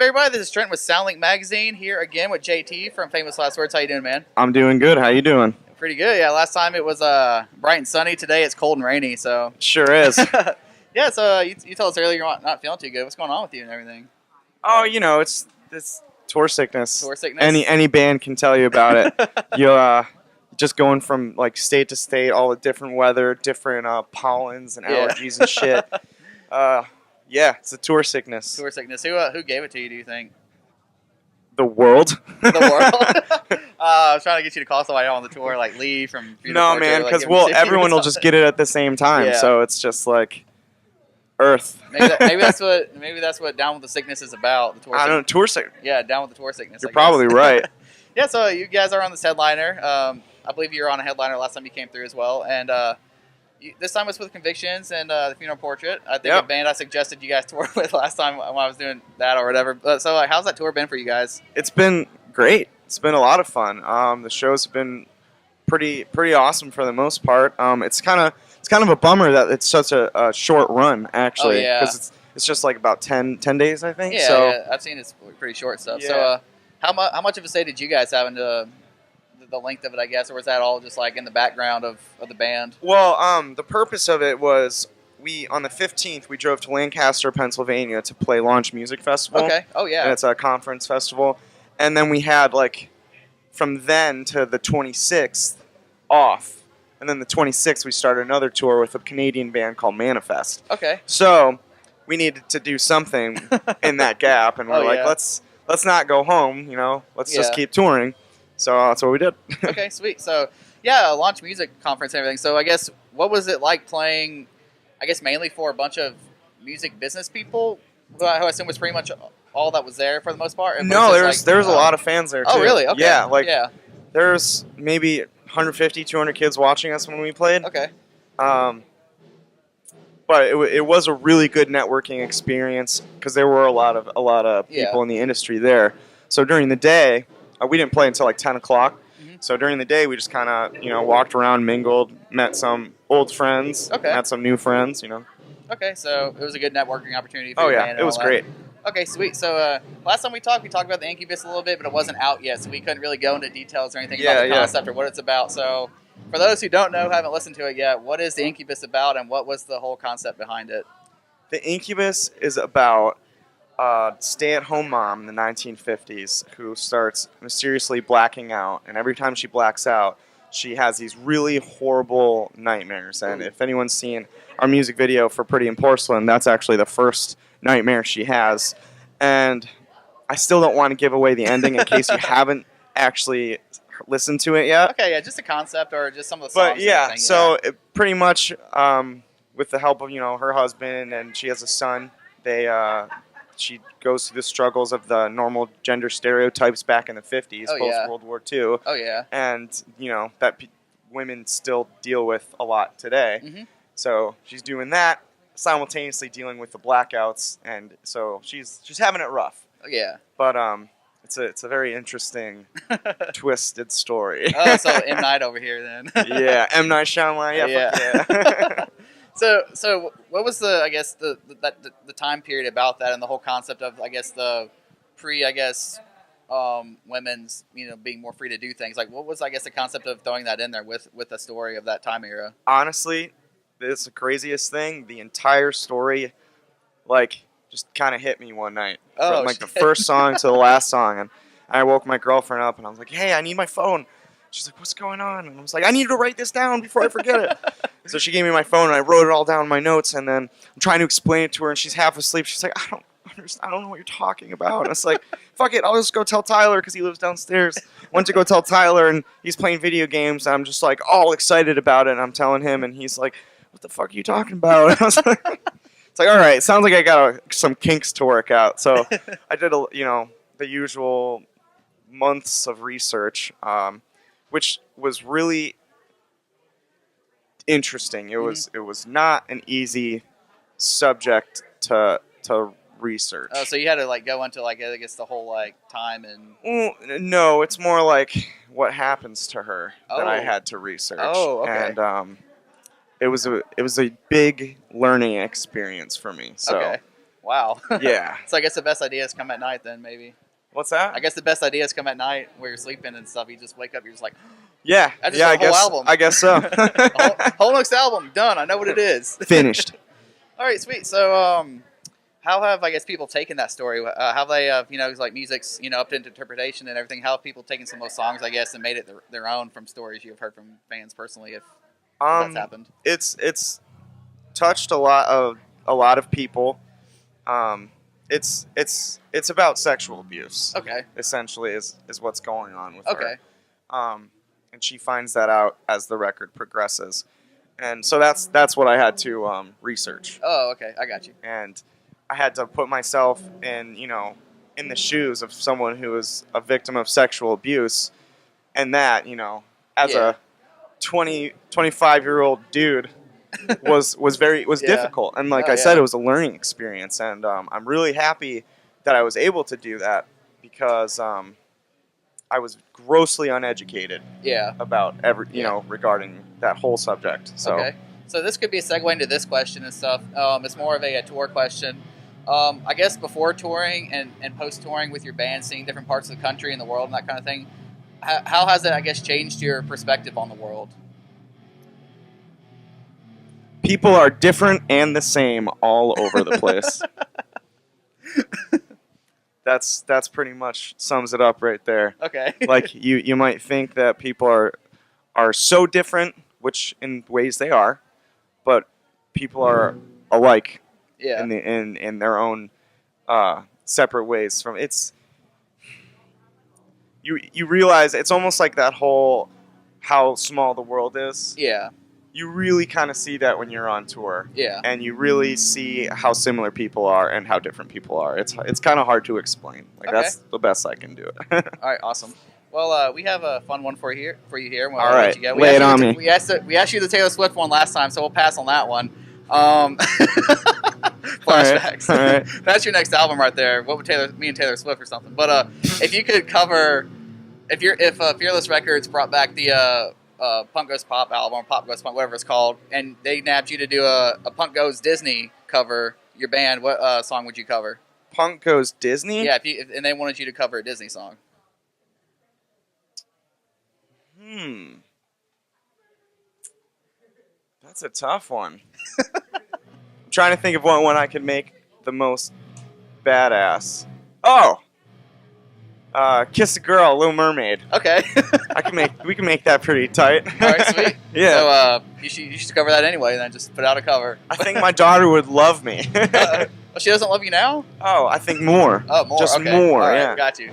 everybody? This is Trenton with Soundlink Magazine here again with JT from Famous Last Words. How you doing, man? I'm doing good. How you doing? Pretty good. Yeah, last time it was bright and sunny. Today it's cold and rainy. So Sure is. yeah. So you told us earlier you're not feeling too good. What's going on with you and everything? Oh, it's tour sickness. Tour sickness. Any band can tell you about it. You just going from like state to state, all the different weather, different pollens and allergies and shit. Yeah, it's a tour sickness. Tour sickness. Who gave it to you? Do you think? The world. The world. I was trying to get you to call somebody on the tour, like Lee from. No, man, because everyone will just get it at the same time. Yeah. So it's just like Earth. maybe that's what Down with the Sickness is about. The tour. I don't know, tour sickness. Yeah, Down with the Tour Sickness. You're probably right. Yeah, so you guys are on this headliner. I believe you were on a headliner last time you came through as well, and this time it's with Convictions and the Funeral Portrait. I think a band I suggested you guys tour with last time when I was doing that or whatever. So how's that tour been for you guys? It's been great. It's been a lot of fun. The shows have been pretty awesome for the most part. It's kind of a bummer that it's such a short run actually, because it's just like about 10 days I think. Yeah, so yeah, I've seen it's pretty short stuff. Yeah. So how much of a say did you guys have into the length of it, I guess, or was that all just like in the background of the band? Well, the purpose of it was on the 15th we drove to Lancaster, Pennsylvania to play Launch Music Festival. Okay. Oh yeah. And it's a conference festival, and then we had like from then to the 26th off, and then the 26th we started another tour with a Canadian band called Manifest. Okay. So we needed to do something in that gap, and we're like, let's not go home, let's just keep touring. So that's what we did. Okay, sweet. So, yeah, a Launch Music Conference and everything. So, I guess, what was it like playing, I guess, mainly for a bunch of music business people, who I assume was pretty much all that was there for the most part? No, there's a lot of fans there, too. Oh, really? Okay. Yeah, there's maybe 150, 200 kids watching us when we played. Okay. But it was a really good networking experience because there were a lot of people in the industry there. So during the day, we didn't play until like 10 o'clock. Mm-hmm. So during the day, we just kind of, walked around, mingled, met some old friends, met some new friends, Okay, so it was a good networking opportunity for you. Oh, yeah, it was great. Okay, sweet. So last time we talked about the Incubus a little bit, but it wasn't out yet, so we couldn't really go into details or anything about the concept or what it's about. So for those who don't know, haven't listened to it yet, what is the Incubus about, and what was the whole concept behind it? The Incubus is about a stay-at-home mom in the 1950s who starts mysteriously blacking out, and every time she blacks out, she has these really horrible nightmares. And if anyone's seen our music video for Pretty in Porcelain, that's actually the first nightmare she has. And I still don't want to give away the ending in case you haven't actually listened to it yet. Okay, yeah, just a concept or just some of the songs. But yeah, so it pretty much with the help of her husband, and she has a son, she goes through the struggles of the normal gender stereotypes back in the 50s, post-World War II. Oh, yeah. And, that women still deal with a lot today. Mm-hmm. So she's doing that, simultaneously dealing with the blackouts, and so she's having it rough. Oh, yeah. But it's a very interesting, twisted story. Oh, so M. Night over here, then. Yeah, M. Night Shyamalan, yeah. So what was the time period about that and the whole concept of the women's being more free to do things, like what was the concept of throwing that in there with the story of that time era? Honestly, it's the craziest thing. The entire story just kind of hit me one night from the first song to the last song, and I woke my girlfriend up and I was like, hey, I need my phone. She's like, what's going on? And I was like, I need to write this down before I forget it. So she gave me my phone, and I wrote it all down in my notes, and then I'm trying to explain it to her, and she's half asleep. She's like, I don't understand. I don't know what you're talking about. And I was like, fuck it, I'll just go tell Tyler because he lives downstairs. Went to go tell Tyler, and he's playing video games, and I'm just like all excited about it, and I'm telling him, and he's like, what the fuck are you talking about? And I was like, it's like, all right, sounds like I got some kinks to work out. So I did the usual months of research, which was really interesting. It was not an easy subject to research. Oh, so you had to go into the whole time and. No, it's more like what happens to her that I had to research. Oh, okay. And it was a big learning experience for me. So Wow. Yeah. So I guess the best ideas come at night then, maybe. What's that? I guess the best ideas come at night where you're sleeping and stuff. You just wake up, you're just like, yeah, that's yeah. just a whole album. I guess so. whole next album done. I know what it is. Finished. All right, sweet. So, how have, I guess, people taken that story? How they, like music's, up to interpretation and everything. How have people taken some of those songs, I guess, and made it their own from stories you've heard from fans personally? If that's happened, it's touched a lot of people. It's about sexual abuse. Okay. Essentially, is what's going on with her. Okay. And she finds that out as the record progresses, and so that's what I had to research. Oh, okay, I got you. And I had to put myself in the shoes of someone who was a victim of sexual abuse, and that as a 25-year-old dude was difficult. And like I said, it was a learning experience, and I'm really happy that I was able to do that because I was grossly uneducated. About regarding that whole subject. So. Okay. So this could be a segue into this question and stuff. It's more of a tour question. I guess before touring and post-touring with your band, seeing different parts of the country and the world and that kind of thing, how has it, I guess, changed your perspective on the world? People are different and the same all over the place. That's pretty much sums it up right there. Okay. Like you might think that people are so different, which in ways they are, but people are alike. Yeah. In their own separate ways. From you realize it's almost like that whole how small the world is. Yeah. You really kind of see that when you're on tour. Yeah. And you really see how similar people are and how different people are. It's kind of hard to explain. Like that's the best I can do it. All right, awesome. Well, we have a fun one for you here. All right, lay it on me. We asked you the Taylor Swift one last time, so we'll pass on that one. Flashbacks. All right. That's your next album right there. What would me and Taylor Swift or something? But if you could cover, if Fearless Records brought back the Punk Goes Pop album, or Pop Goes Punk, whatever it's called, and they nabbed you to do a Punk Goes Disney cover, your band, what song would you cover? Punk Goes Disney? Yeah, and they wanted you to cover a Disney song. That's a tough one. I'm trying to think of what one I could make the most badass. Oh! Kiss a Girl, Little Mermaid. Okay. We can make that pretty tight. All right, sweet. Yeah. So you should cover that anyway, then just put out a cover. I think my daughter would love me. Well, she doesn't love you now? Oh, I think more. Oh, more. Just okay. more, All right, yeah. Got you.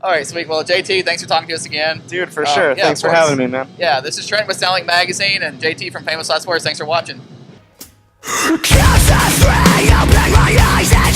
All right, sweet. Well, JT, thanks for talking to us again. Dude, for sure. Yeah, thanks for having me, man. Yeah, this is Trenton with Soundlink Magazine and JT from Famous Last Words. Thanks for watching. Close the string, open my eyes and